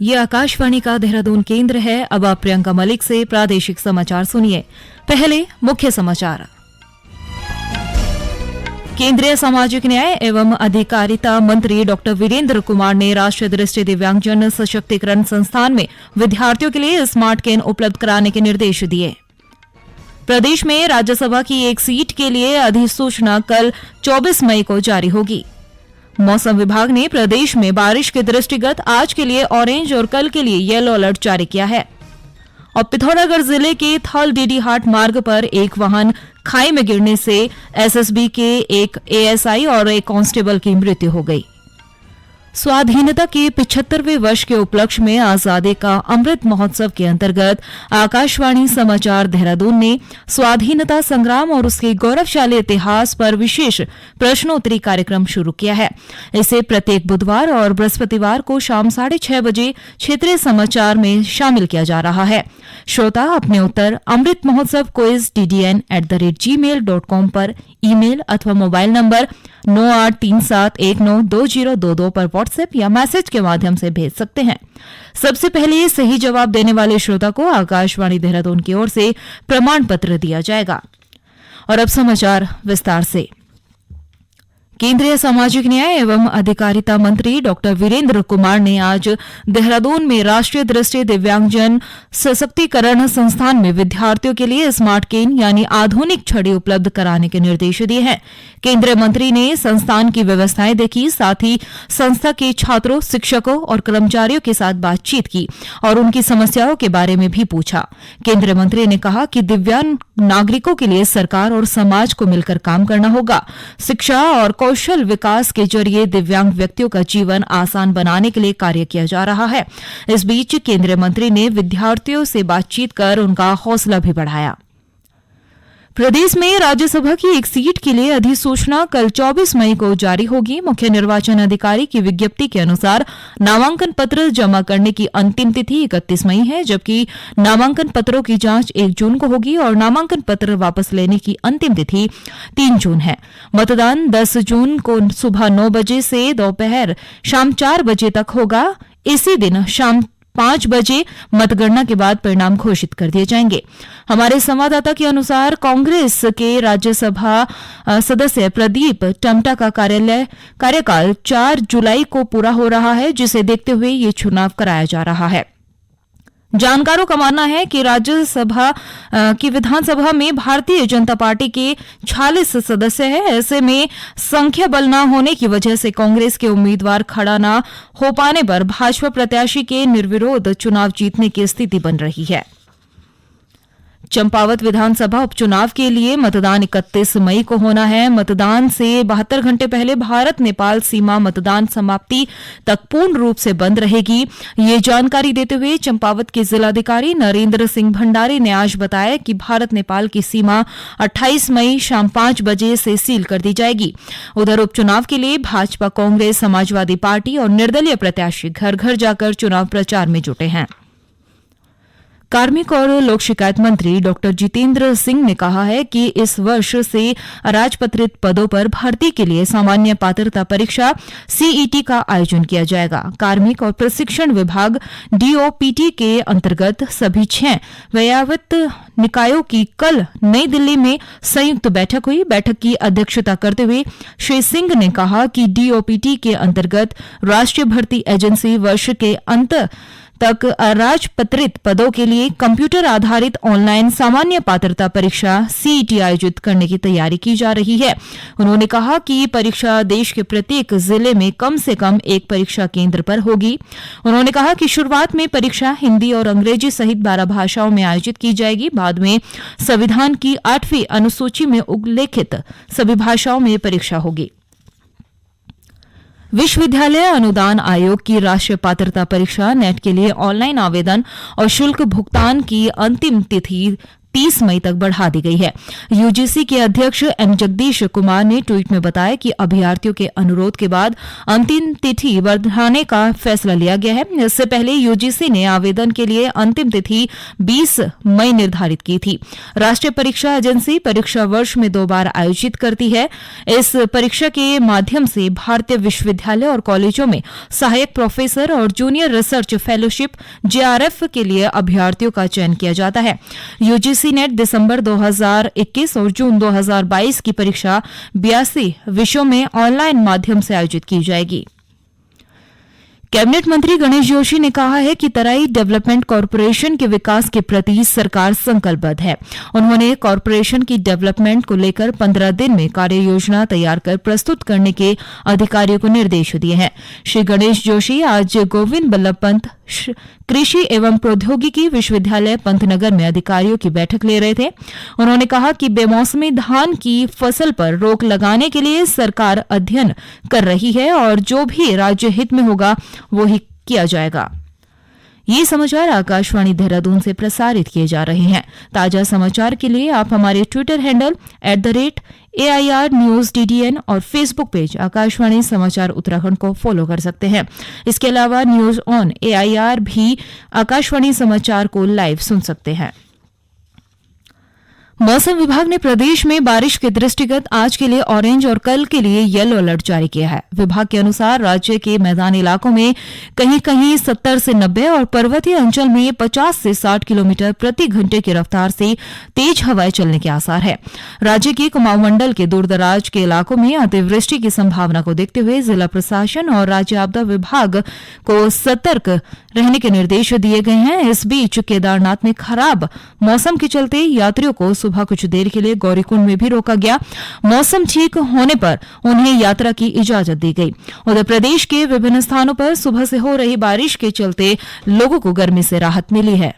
ये आकाशवाणी का देहरादून केंद्र है। अब आप प्रियंका मलिक से प्रादेशिक समाचार सुनिए। पहले मुख्य समाचार। केंद्रीय सामाजिक न्याय एवं अधिकारिता मंत्री डॉ वीरेंद्र कुमार ने राष्ट्रीय दृष्टि दिव्यांगजन सशक्तिकरण संस्थान में विद्यार्थियों के लिए स्मार्ट कैन उपलब्ध कराने के निर्देश दिए। प्रदेश में राज्यसभा की एक सीट के लिए अधिसूचना कल 24 मई को जारी होगी। मौसम विभाग ने प्रदेश में बारिश के दृष्टिगत आज के लिए ऑरेंज और कल के लिए येलो अलर्ट जारी किया है। और पिथौरागढ़ जिले के थल डीडीहाट मार्ग पर एक वाहन खाई में गिरने से एसएसबी के एक एएसआई और एक कांस्टेबल की मृत्यु हो गई। स्वाधीनता के 75वें वर्ष के उपलक्ष्य में आजादी का अमृत महोत्सव के अंतर्गत आकाशवाणी समाचार देहरादून ने स्वाधीनता संग्राम और उसके गौरवशाली इतिहास पर विशेष प्रश्नोत्तरी कार्यक्रम शुरू किया है। इसे प्रत्येक बुधवार और बृहस्पतिवार को शाम 6:30 बजे क्षेत्रीय समाचार में शामिल किया जा रहा है। श्रोता अपने उत्तर अमृत महोत्सव क्विज ddn@gmail.com पर ईमेल अथवा मोबाइल नंबर 9837192022 पर व्हाट्सएप या मैसेज के माध्यम से भेज सकते हैं। सबसे पहले सही जवाब देने वाले श्रोता को आकाशवाणी देहरादून की ओर से प्रमाण पत्र दिया जाएगा। और अब समाचार विस्तार से। केंद्रीय सामाजिक न्याय एवं अधिकारिता मंत्री डॉ वीरेंद्र कुमार ने आज देहरादून में राष्ट्रीय दृष्टि दिव्यांगजन सशक्तिकरण संस्थान में विद्यार्थियों के लिए स्मार्ट केन यानी आधुनिक छड़ी उपलब्ध कराने के निर्देश दिए हैं। केंद्रीय मंत्री ने संस्थान की व्यवस्थाएं देखी, साथ ही संस्था के छात्रों, शिक्षकों और कर्मचारियों के साथ बातचीत की और उनकी समस्याओं के बारे में भी पूछा। केंद्रीय मंत्री ने कहा कि दिव्यांग नागरिकों के लिए सरकार और समाज को मिलकर काम करना होगा। शिक्षा और कौशल विकास के जरिए दिव्यांग व्यक्तियों का जीवन आसान बनाने के लिए कार्य किया जा रहा है। इस बीच केंद्रीय मंत्री ने विद्यार्थियों से बातचीत कर उनका हौसला भी बढ़ाया। प्रदेश में राज्यसभा की एक सीट के लिए अधिसूचना कल 24 मई को जारी होगी। मुख्य निर्वाचन अधिकारी की विज्ञप्ति के अनुसार नामांकन पत्र जमा करने की अंतिम तिथि 31 मई है, जबकि नामांकन पत्रों की जांच 1 जून को होगी और नामांकन पत्र वापस लेने की अंतिम तिथि 3 जून है। मतदान 10 जून को सुबह 9 बजे से दोपहर शाम 4 बजे तक होगा। इसी दिन शाम 5 बजे मतगणना के बाद परिणाम घोषित कर दिए जाएंगे। हमारे संवाददाता के अनुसार कांग्रेस के राज्यसभा सदस्य प्रदीप टम्टा का कार्यकाल 4 जुलाई को पूरा हो रहा है, जिसे देखते हुए ये चुनाव कराया जा रहा है। जानकारों का मानना है कि राज्यसभा की विधानसभा में भारतीय जनता पार्टी के 46 सदस्य हैं। ऐसे में संख्या बल न होने की वजह से कांग्रेस के उम्मीदवार खड़ा न हो पाने पर भाजपा प्रत्याशी के निर्विरोध चुनाव जीतने की स्थिति बन रही है। चंपावत विधानसभा उपचुनाव के लिए मतदान 31 मई को होना है। मतदान से 72 घंटे पहले भारत नेपाल सीमा मतदान समाप्ति तक पूर्ण रूप से बंद रहेगी। ये जानकारी देते हुए चंपावत के जिलाधिकारी नरेंद्र सिंह भंडारी ने आज बताया कि भारत नेपाल की सीमा 28 मई शाम 5 बजे से सील कर दी जाएगी। उधर उपचुनाव के लिए भाजपा, कांग्रेस, समाजवादी पार्टी और निर्दलीय प्रत्याशी घर घर जाकर चुनाव प्रचार में जुटे हैं। कार्मिक और लोक शिकायत मंत्री डॉ जितेंद्र सिंह ने कहा है कि इस वर्ष से राजपत्रित पदों पर भर्ती के लिए सामान्य पात्रता परीक्षा सीईटी का आयोजन किया जाएगा। कार्मिक और प्रशिक्षण विभाग डीओपीटी के अंतर्गत सभी 6 व्ययावृत्त निकायों की कल नई दिल्ली में संयुक्त बैठक हुई। बैठक की अध्यक्षता करते हुए श्री सिंह ने कहा कि डीओपीटी के अंतर्गत राष्ट्रीय भर्ती एजेंसी वर्ष के अंत तक राजपत्रित पदों के लिए कंप्यूटर आधारित ऑनलाइन सामान्य पात्रता परीक्षा सीईटी आयोजित करने की तैयारी की जा रही है। उन्होंने कहा कि परीक्षा देश के प्रत्येक जिले में कम से कम एक परीक्षा केंद्र पर होगी। उन्होंने कहा कि शुरुआत में परीक्षा हिंदी और अंग्रेजी सहित 12 भाषाओं में आयोजित की जाएगी। बाद में संविधान की 8वीं अनुसूची में उल्लेखित सभी भाषाओं में परीक्षा होगी। विश्वविद्यालय अनुदान आयोग की राष्ट्रीय पात्रता परीक्षा नेट के लिए ऑनलाइन आवेदन और शुल्क भुगतान की अंतिम तिथि 30 मई तक बढ़ा दी गई है। यूजीसी के अध्यक्ष एम जगदीश कुमार ने ट्वीट में बताया कि अभ्यर्थियों के अनुरोध के बाद अंतिम तिथि बढ़ाने का फैसला लिया गया है। इससे पहले यूजीसी ने आवेदन के लिए अंतिम तिथि 20 मई निर्धारित की थी। राष्ट्रीय परीक्षा एजेंसी परीक्षा वर्ष में 2 बार आयोजित करती है। इस परीक्षा के माध्यम से भारतीय विश्वविद्यालय और कॉलेजों में सहायक प्रोफेसर और जूनियर रिसर्च फेलोशिप जेआरएफ के लिए अभ्यर्थियों का चयन किया जाता है। यूजीसी नेट दिसंबर 2021 और जून 2022 की परीक्षा 82 विषयों में ऑनलाइन माध्यम से आयोजित की जाएगी। कैबिनेट मंत्री गणेश जोशी ने कहा है कि तराई डेवलपमेंट कॉरपोरेशन के विकास के प्रति सरकार संकल्पबद्ध है। उन्होंने कॉरपोरेशन की डेवलपमेंट को लेकर 15 दिन में कार्य योजना तैयार कर प्रस्तुत करने के अधिकारियों को निर्देश दिए हैं। श्री गणेश जोशी आज गोविंद बल्लभ पंत कृषि एवं प्रौद्योगिकी विश्वविद्यालय पंतनगर में अधिकारियों की बैठक ले रहे थे। उन्होंने कहा कि बेमौसमी धान की फसल पर रोक लगाने के लिए सरकार अध्ययन कर रही है और जो भी राज्य हित में होगा वो ही किया जाएगा। ये समाचार आकाशवाणी देहरादून से प्रसारित किए जा रहे हैं। ताजा समाचार के लिए आप हमारे Twitter handle @AIR News DDN और फेसबुक पेज आकाशवाणी समाचार उत्तराखंड को फॉलो कर सकते हैं। इसके अलावा न्यूज ऑन AIR भी आकाशवाणी समाचार को लाइव सुन सकते हैं। मौसम विभाग ने प्रदेश में बारिश के दृष्टिगत आज के लिए ऑरेंज और कल के लिए येलो अलर्ट जारी किया है। विभाग के अनुसार राज्य के मैदानी इलाकों में कहीं कहीं 70 से 90 और पर्वतीय अंचल में 50 से 60 किलोमीटर प्रति घंटे की रफ्तार से तेज हवाएं चलने के आसार है। राज्य के कुमाऊं मंडल के दूरदराज के इलाकों में अतिवृष्टि की संभावना को देखते हुए जिला प्रशासन और राज्य आपदा विभाग को सतर्क रहने के निर्देश दिए गए हैं। इस बीच केदारनाथ में खराब मौसम के चलते यात्रियों को सुबह कुछ देर के लिए गौरीकुंड में भी रोका गया। मौसम ठीक होने पर उन्हें यात्रा की इजाजत दी गई। उधर प्रदेश के विभिन्न स्थानों पर सुबह से हो रही बारिश के चलते लोगों को गर्मी से राहत मिली है।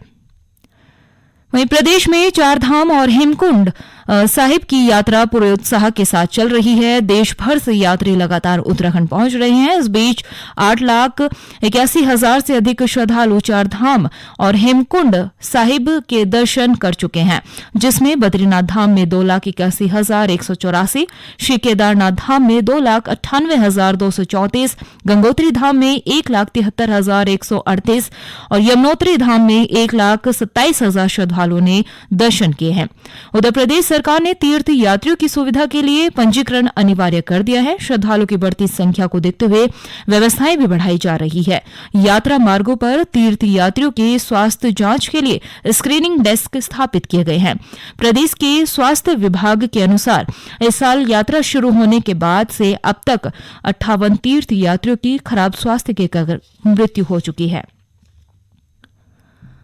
वहीं प्रदेश में चारधाम और हेमकुंड साहिब की यात्रा पूरे उत्साह के साथ चल रही है। देश भर से यात्री लगातार उत्तराखंड पहुंच रहे हैं। इस बीच 8,81,000 से अधिक श्रद्धालु चारधाम और हेमकुंड साहिब के दर्शन कर चुके हैं, जिसमें बद्रीनाथ धाम में 2,81,184, श्री केदारनाथ धाम में 2,98,234, गंगोत्री धाम में 1,73,138 और यमुनोत्री धाम में 1,27,000 श्रद्धालुओं ने दर्शन किए हैं। उधर प्रदेश सरकार ने तीर्थ यात्रियों की सुविधा के लिए पंजीकरण अनिवार्य कर दिया है। श्रद्धालुओं की बढ़ती संख्या को देखते हुए व्यवस्थाएं भी बढ़ाई जा रही है। यात्रा मार्गों पर तीर्थ यात्रियों के स्वास्थ्य जांच के लिए स्क्रीनिंग डेस्क स्थापित किए गए हैं। प्रदेश के स्वास्थ्य विभाग के अनुसार इस साल यात्रा शुरू होने के बाद से अब तक 58 तीर्थ यात्रियों की खराब स्वास्थ्य के कारण मृत्यु हो चुकी है।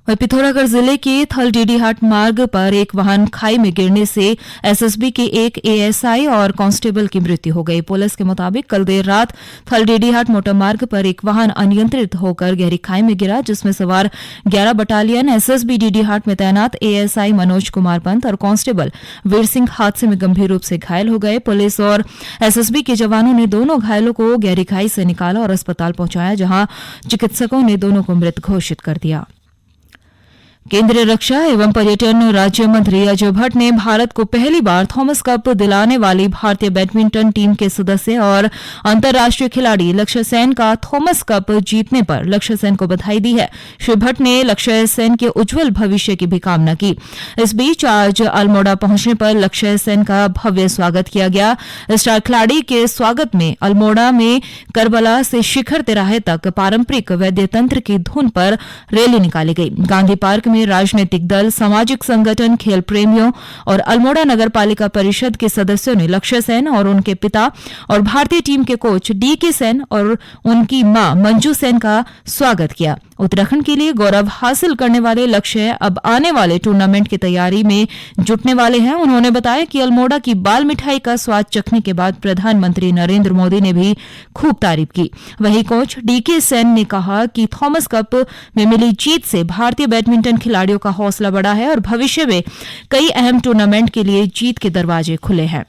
वहीं पिथौरागढ़ जिले के थलडीडीहाट मार्ग पर एक वाहन खाई में गिरने से एसएसबी के एक एएसआई और कांस्टेबल की मृत्यु हो गई। पुलिस के मुताबिक कल देर रात थलडीडीहाट मोटर मार्ग पर एक वाहन अनियंत्रित होकर गहरी खाई में गिरा, जिसमें सवार 11 बटालियन एसएसबी डीडीहाट में तैनात एएसआई मनोज कुमार पंत और कांस्टेबल वीर सिंह हादसे में गंभीर रूप से घायल हो गए। पुलिस और एसएसबी के जवानों ने दोनों घायलों को गहरी खाई से निकाला और अस्पताल पहुंचाया, जहां चिकित्सकों ने दोनों को मृत घोषित कर दिया। केंद्रीय रक्षा एवं पर्यटन राज्य मंत्री अजय भट्ट ने भारत को पहली बार थॉमस कप दिलाने वाली भारतीय बैडमिंटन टीम के सदस्य और अंतर्राष्ट्रीय खिलाड़ी लक्ष्य सेन का थॉमस कप जीतने पर लक्ष्य सेन को बधाई दी है। श्री भट्ट ने लक्ष्य सेन के उज्जवल भविष्य की भी कामना की। इस बीच आज अल्मोड़ा पहुंचने पर लक्ष्य सेन का भव्य स्वागत किया गया। स्टार खिलाड़ी के स्वागत में अल्मोड़ा में करबला से शिखर तिराहे तक पारंपरिक वैद्य तंत्र की धुन पर रैली निकाली गई। गांधी पार्क में राजनीतिक दल, सामाजिक संगठन, खेल प्रेमियों और अल्मोड़ा नगर पालिका परिषद के सदस्यों ने लक्ष्य सेन और उनके पिता और भारतीय टीम के कोच डीके सेन और उनकी मां मंजू सेन का स्वागत किया। उत्तराखंड के लिए गौरव हासिल करने वाले लक्ष्य अब आने वाले टूर्नामेंट की तैयारी में जुटने वाले हैं। उन्होंने बताया कि अल्मोड़ा की बाल मिठाई का स्वाद चखने के बाद प्रधानमंत्री नरेंद्र मोदी ने भी खूब तारीफ की। वहीं कोच डीके सेन ने कहा कि थॉमस कप में मिली जीत से भारतीय बैडमिंटन खिलाड़ियों का हौसला बढ़ा है और भविष्य में कई अहम टूर्नामेंट के लिए जीत के दरवाजे खुले हैं।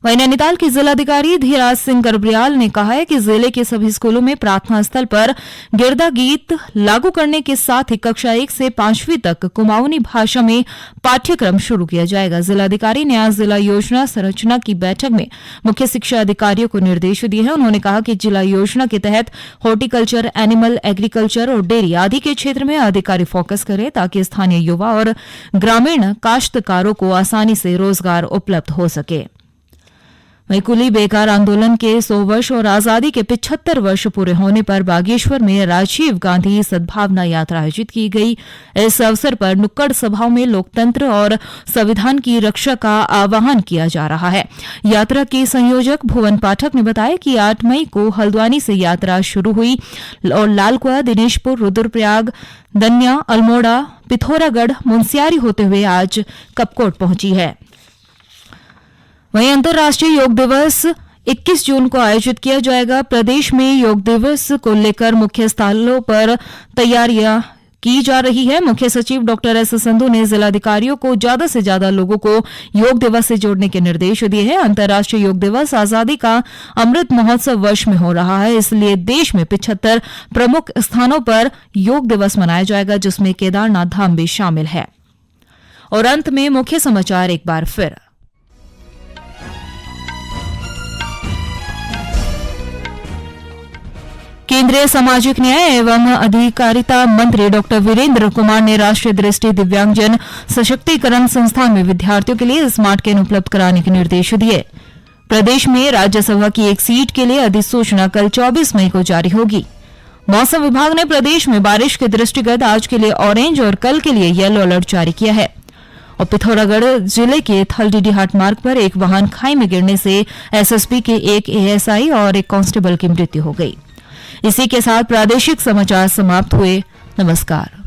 वहीं नैनीताल के जिलाधिकारी धीराज सिंह गर्ब्याल ने कहा है कि जिले के सभी स्कूलों में प्रार्थना स्थल पर गिरदा गीत लागू करने के साथ ही कक्षा 1 से 5वीं तक कुमाऊनी भाषा में पाठ्यक्रम शुरू किया जाएगा। जिलाधिकारी ने आज जिला योजना संरचना की बैठक में मुख्य शिक्षा अधिकारियों को निर्देश दिए हैं। उन्होंने कहा कि जिला योजना के तहत हॉर्टिकल्चर, एनिमल, एग्रीकल्चर और डेयरी आदि के क्षेत्र में अधिकारी फोकस करें ताकि स्थानीय युवा और ग्रामीण काश्तकारों को आसानी से रोजगार उपलब्ध हो सके। वहीं कुली बेकार आंदोलन के 100 वर्ष और आजादी के 75 वर्ष पूरे होने पर बागेश्वर में राजीव गांधी सद्भावना यात्रा आयोजित की गई। इस अवसर पर नुक्कड़ सभाओं में लोकतंत्र और संविधान की रक्षा का आह्वान किया जा रहा है। यात्रा के संयोजक भुवन पाठक ने बताया कि 8 मई को हल्द्वानी से यात्रा शुरू हुई और लालकुआ, दिनेशपुर, रुद्रप्रयाग, दन्या, अल्मोड़ा, पिथौरागढ़, मुनस्यारी होते हुए आज कपकोट पहुंची है। वहीं अंतर्राष्ट्रीय योग दिवस 21 जून को आयोजित किया जाएगा। प्रदेश में योग दिवस को लेकर मुख्य स्थलों पर तैयारियां की जा रही है। मुख्य सचिव डॉक्टर एस संधू ने जिलाधिकारियों को ज्यादा से ज्यादा लोगों को योग दिवस से जोड़ने के निर्देश दिए हैं। अंतर्राष्ट्रीय योग दिवस आजादी का अमृत महोत्सव वर्ष में हो रहा है, इसलिए देश में 75 प्रमुख स्थानों पर योग दिवस मनाया जाएगा, जिसमें केदारनाथ धाम भी शामिल है। और अंत में मुख्य समाचार एक बार फिर। केंद्रीय सामाजिक न्याय एवं अधिकारिता मंत्री डॉक्टर वीरेंद्र कुमार ने राष्ट्रीय दृष्टि दिव्यांगजन सशक्तिकरण संस्थान में विद्यार्थियों के लिए स्मार्ट कैन उपलब्ध कराने के निर्देश दिए। प्रदेश में राज्यसभा की एक सीट के लिए अधिसूचना कल 24 मई को जारी होगी। मौसम विभाग ने प्रदेश में बारिश के दृष्टिगत आज के लिए ऑरेंज और कल के लिए येलो अलर्ट जारी किया है। और पिथौरागढ़ जिले के थलडीडीहाट मार्ग पर एक वाहन खाई में गिरने से एसएसपी के एक एएसआई और एक कांस्टेबल की मृत्यु हो गई। इसी के साथ प्रादेशिक समाचार समाप्त हुए। नमस्कार।